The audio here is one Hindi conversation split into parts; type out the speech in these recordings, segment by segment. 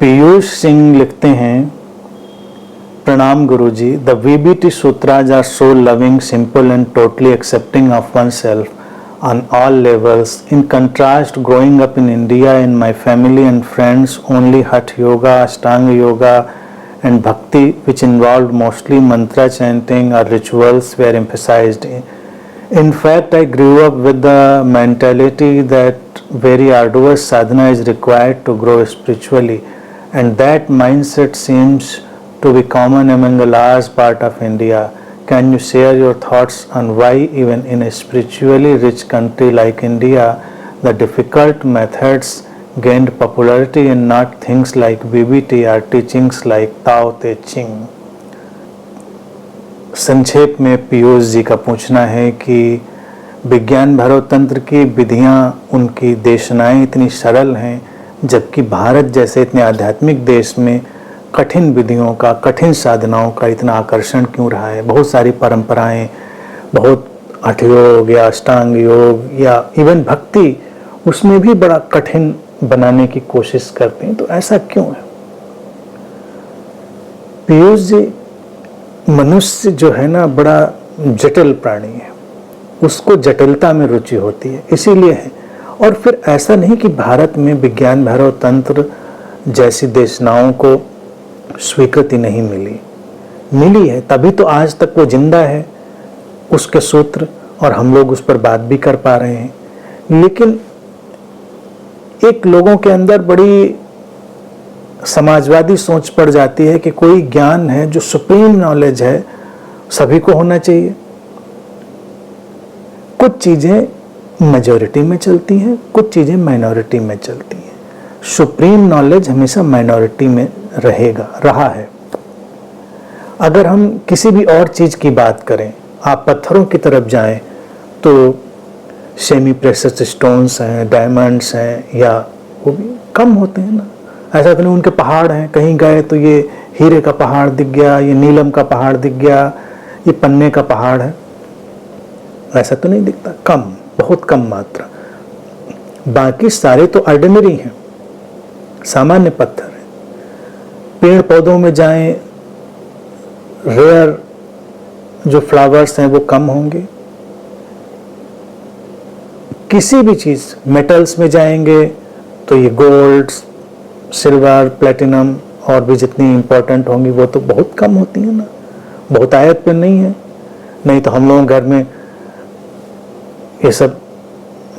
पीयूष सिंह लिखते हैं, प्रणाम गुरुजी, the VBT sutras are so loving, simple and totally accepting of oneself on all levels. In contrast, growing up in India, in my family and friends, only Hatha Yoga, Ashtanga Yoga and Bhakti, which involved mostly mantra chanting or rituals, were emphasized. In fact, I grew up with the mentality that very arduous sadhana is required to grow spiritually, and that mindset seems to be common among a large part of India. Can you share your thoughts on why even in a spiritually rich country like India, the difficult methods gained popularity and not things like VBT or teachings like Tao Te Ching? संक्षेप में पीयूष जी का पूछना है कि विज्ञान भैरवतंत्र की विधियां, उनकी देशनाएं इतनी सरल हैं, जबकि भारत जैसे इतने आध्यात्मिक देश में कठिन विधियों का, कठिन साधनाओं का इतना आकर्षण क्यों रहा है। बहुत सारी परंपराएं, बहुत हठ योग या अष्टांग योग या इवन भक्ति, उसमें भी बड़ा कठिन बनाने की कोशिश करते हैं, तो ऐसा क्यों है? पीयूष जी, मनुष्य जो है ना, बड़ा जटिल प्राणी है, उसको जटिलता में रुचि होती है, इसीलिए है। और फिर ऐसा नहीं कि भारत में विज्ञान भैरव तंत्र जैसी देशनाओं को स्वीकृति नहीं मिली है, तभी तो आज तक वो जिंदा है, उसके सूत्र, और हम लोग उस पर बात भी कर पा रहे हैं। लेकिन एक लोगों के अंदर बड़ी समाजवादी सोच पड़ जाती है कि कोई ज्ञान है जो सुप्रीम नॉलेज है, सभी को होना चाहिए। कुछ चीजें मेजॉरिटी में चलती हैं, कुछ चीजें माइनॉरिटी में चलती हैं। सुप्रीम नॉलेज हमेशा माइनॉरिटी में रहा है। अगर हम किसी भी और चीज की बात करें, आप पत्थरों की तरफ जाएं तो सेमी प्रेशियस स्टोन्स हैं, डायमंड्स हैं, या वो भी कम होते हैं ना। ऐसा तो नहीं उनके पहाड़ हैं, कहीं गए तो ये हीरे का पहाड़ दिख गया, ये नीलम का पहाड़ दिख गया, ये पन्ने का पहाड़ है, ऐसा तो नहीं दिखता। कम, बहुत कम मात्रा। बाकी सारे तो ऑर्डिनरी हैं, सामान्य पत्थर हैं। पेड़ पौधों में जाएं, रेयर जो फ्लावर्स हैं वो कम होंगे। किसी भी चीज, मेटल्स में जाएंगे तो ये गोल्ड, सिल्वर, प्लेटिनम और भी जितनी इंपॉर्टेंट होंगी वो तो बहुत कम होती है ना, बहुत आयत पे नहीं है। नहीं तो हम लोग घर में ये सब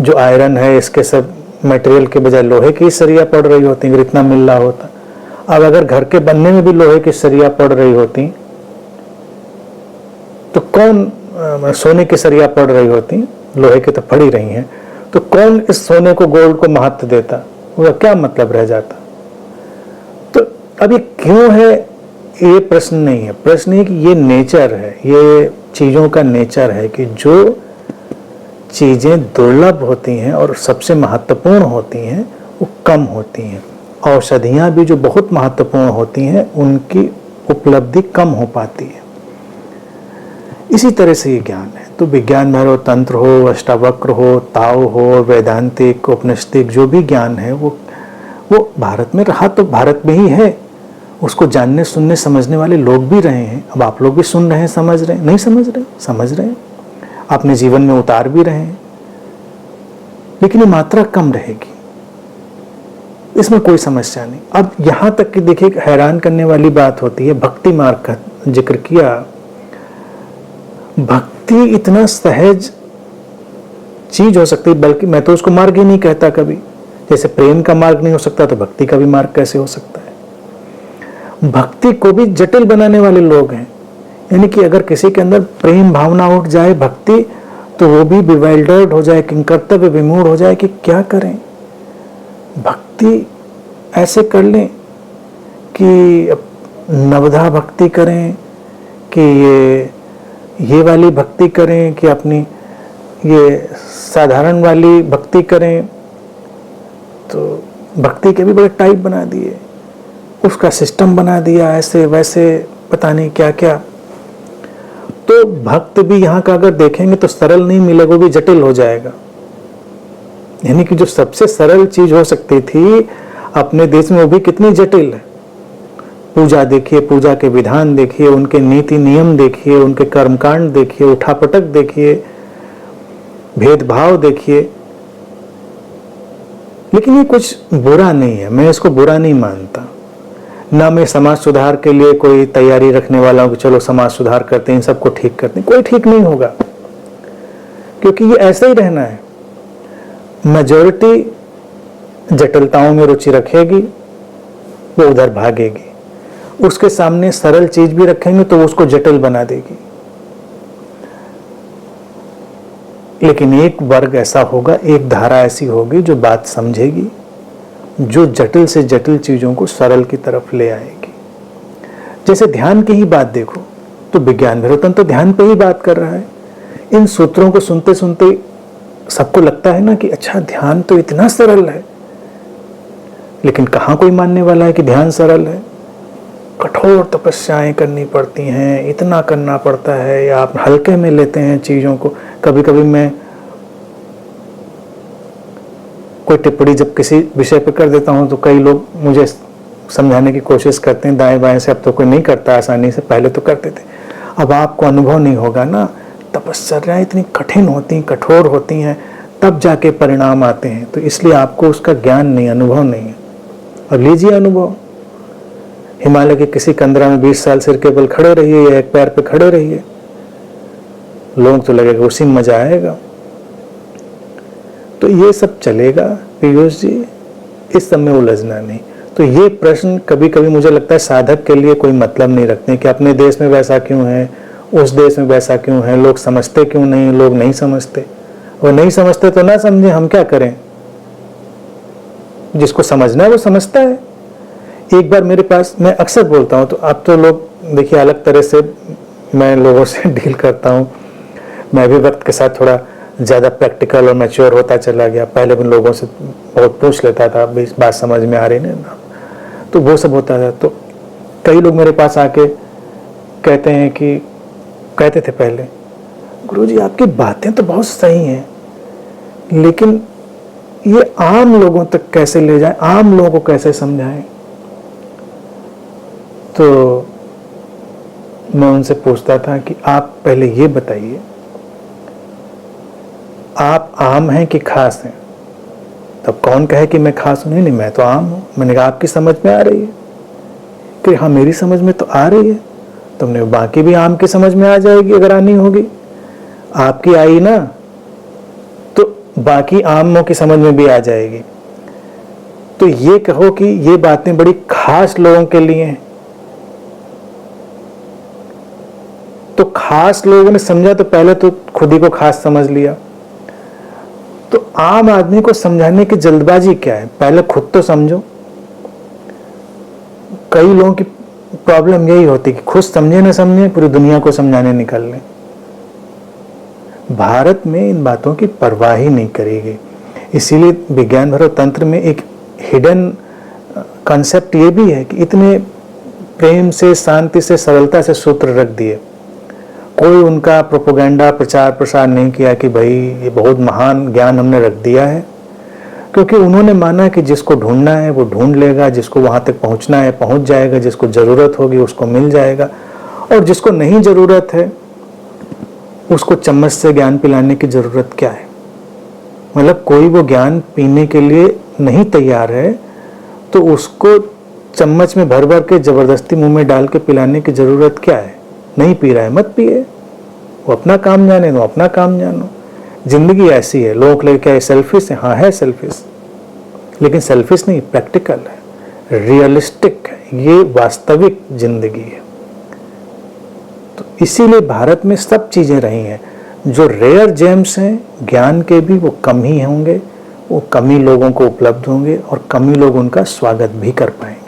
जो आयरन है, इसके सब मटेरियल के बजाय लोहे की सरिया पड़ रही होती, अगर इतना मिल रहा होता। अब अगर घर के बनने में भी लोहे की सरिया पड़ रही होती तो कौन, सोने की सरिया पड़ रही होती, लोहे की तो पड़ ही रही हैं, तो कौन इस सोने को, गोल्ड को महत्व देता? उसका क्या मतलब रह जाता? तो अब ये क्यों है, ये प्रश्न नहीं है। प्रश्न है कि ये नेचर है, ये चीजों का नेचर है कि जो चीजें दुर्लभ होती हैं और सबसे महत्वपूर्ण होती हैं वो कम होती हैं। औषधियां भी जो बहुत महत्वपूर्ण होती हैं उनकी उपलब्धि कम हो पाती है। इसी तरह से ये ज्ञान है। तो विज्ञान भैरव तंत्र हो, अष्टावक्र हो, ताओ हो, वैदांतिक, उपनिषदिक, जो भी ज्ञान है वो भारत में रहा तो भारत में ही है। उसको जानने, सुनने, समझने वाले लोग भी रहे हैं। अब आप लोग भी सुन रहे हैं, समझ रहे हैं, नहीं समझ रहे, समझ रहे हैं, अपने जीवन में उतार भी रहे हैं। लेकिन ये मात्रा कम रहेगी, इसमें कोई समस्या नहीं। अब यहां तक कि देखिए, हैरान करने वाली बात होती है, भक्ति मार्ग का जिक्र किया। भक्ति इतना सहज चीज हो सकती है, बल्कि मैं तो उसको मार्ग ही नहीं कहता कभी। जैसे प्रेम का मार्ग नहीं हो सकता तो भक्ति का भी मार्ग कैसे हो सकता है? भक्ति को भी जटिल बनाने वाले लोग हैं। यानी कि अगर किसी के अंदर प्रेम भावना उठ जाए, भक्ति, तो वो भी बिवाइल्डर्ड हो जाए, किंकर्तव्य विमूढ़ हो जाए कि क्या करें। भक्ति ऐसे कर लें कि नवधा भक्ति करें, कि ये वाली भक्ति करें, कि अपनी ये साधारण वाली भक्ति करें। तो भक्ति के भी बड़े टाइप बना दिए, उसका सिस्टम बना दिया, ऐसे वैसे पता नहीं क्या क्या। तो भक्त भी यहाँ का अगर देखेंगे तो सरल नहीं मिलेगा, वो भी जटिल हो जाएगा। यानी कि जो सबसे सरल चीज हो सकती थी, अपने देश में वो भी कितनी जटिल है। पूजा देखिए, पूजा के विधान देखिए, उनके नीति नियम देखिए, उनके कर्मकांड देखिए, उठापटक देखिए, भेदभाव देखिए। लेकिन ये कुछ बुरा नहीं है, मैं इसको बुरा नहीं मानता। ना मैं समाज सुधार के लिए कोई तैयारी रखने वाला हूं कि चलो समाज सुधार करते हैं, सबको ठीक करते हैं। कोई ठीक नहीं होगा, क्योंकि ये ऐसा ही रहना है। मेजॉरिटी जटिलताओं में रुचि रखेगी, वो उधर भागेगी। उसके सामने सरल चीज भी रखेंगे तो उसको जटिल बना देगी। लेकिन एक वर्ग ऐसा होगा, एक धारा ऐसी होगी जो बात समझेगी, जो जटिल से जटिल चीजों को सरल की तरफ ले आएगी। जैसे ध्यान की ही बात देखो, तो विज्ञान विरोधन तो ध्यान पे ही बात कर रहा है। इन सूत्रों को सुनते सुनते सबको लगता है ना कि अच्छा, ध्यान तो इतना सरल है। लेकिन कहाँ कोई मानने वाला है कि ध्यान सरल है? कठोर तपस्याएं करनी पड़ती हैं, इतना करना पड़ता है, या आप हल्के में लेते हैं चीज़ों को। कभी कभी मैं कोई टिप्पणी जब किसी विषय पर कर देता हूं तो कई लोग मुझे समझाने की कोशिश करते हैं दाएं बाएं से, अब तो कोई नहीं करता आसानी से, पहले तो करते थे। अब आपको अनुभव नहीं होगा ना, तपस्याएं इतनी कठिन होती, कठोर होती हैं, तब जाके परिणाम आते हैं। तो इसलिए आपको उसका ज्ञान नहीं, अनुभव नहीं है। और लीजिए अनुभव, हिमालय के किसी कंदरा में 20 साल सिर के बल खड़े रहिए या एक पैर पे खड़े रहिए, लोग तो लगेगा उसी में मजा आएगा। तो ये सब चलेगा पीयूष जी, इस सब में उलझना नहीं। तो ये प्रश्न कभी कभी मुझे लगता है साधक के लिए कोई मतलब नहीं रखते कि अपने देश में वैसा क्यों है, उस देश में वैसा क्यों है, लोग समझते क्यों नहीं, लोग नहीं समझते। और नहीं समझते तो ना समझे, हम क्या करें? जिसको समझना है वो समझता है। एक बार मेरे पास, मैं अक्सर बोलता हूँ, तो अब तो लोग देखिए अलग तरह से मैं लोगों से डील करता हूँ। मैं भी वक्त के साथ थोड़ा ज़्यादा प्रैक्टिकल और मैच्योर होता चला गया। पहले भी लोगों से बहुत पूछ लेता था, अब इस बात समझ में आ रही नहीं ना, तो वो सब होता था। तो कई लोग मेरे पास आके कहते हैं कि, कहते थे पहले, गुरुजी आपकी बातें तो बहुत सही हैं, लेकिन ये आम लोगों तक कैसे ले जाएं, आम लोगों को कैसे समझाएं? तो मैं उनसे पूछता था कि आप पहले ये बताइए, आप आम हैं कि खास हैं? तब कौन कहे कि मैं खास हूं? नहीं, मैं तो आम हूं। मैंने कहा आपकी समझ में आ रही है? कि हाँ, मेरी समझ में तो आ रही है। तुमने बाकी भी आम की समझ में आ जाएगी अगर आनी होगी। आपकी आई ना, तो बाकी आमों की समझ में भी आ जाएगी। तो ये कहो कि ये बातें बड़ी खास लोगों के लिए हैं, तो खास लोगों ने समझा तो पहले तो खुद ही को खास समझ लिया। तो आम आदमी को समझाने की जल्दबाजी क्या है? पहले खुद तो समझो। कई लोगों की प्रॉब्लम यही होती है कि खुद समझे ना समझे, पूरी दुनिया को समझाने निकल लें। भारत में इन बातों की परवाह ही नहीं करी गई। इसीलिए विज्ञान भरो तंत्र में एक हिडन कॉन्सेप्ट ये भी है कि इतने प्रेम से, शांति से, सरलता से सूत्र रख दिए। कोई उनका प्रोपोगेंडा, प्रचार प्रसार नहीं किया कि भाई ये बहुत महान ज्ञान हमने रख दिया है, क्योंकि उन्होंने माना कि जिसको ढूंढना है वो ढूंढ लेगा, जिसको वहां तक पहुंचना है पहुंच जाएगा, जिसको जरूरत होगी उसको मिल जाएगा, और जिसको नहीं जरूरत है उसको चम्मच से ज्ञान पिलाने की जरूरत क्या है? मतलब कोई वो ज्ञान पीने के लिए नहीं तैयार है तो उसको चम्मच में भर भर के जबरदस्ती मुंह में डाल के पिलाने की जरूरत क्या है? नहीं पी रहा है, मत पिए, वो अपना काम जाने दो, अपना काम जानो। जिंदगी ऐसी है। लोग लगे क्या सेल्फिश है? हाँ है सेल्फिश, लेकिन सेल्फिश नहीं, प्रैक्टिकल है, रियलिस्टिक है, ये वास्तविक जिंदगी है। तो इसीलिए भारत में सब चीजें रही हैं। जो रेयर जेम्स हैं ज्ञान के भी, वो कम ही होंगे, वो कम ही लोगों को उपलब्ध होंगे, और कम ही लोग उनका स्वागत भी कर पाएंगे।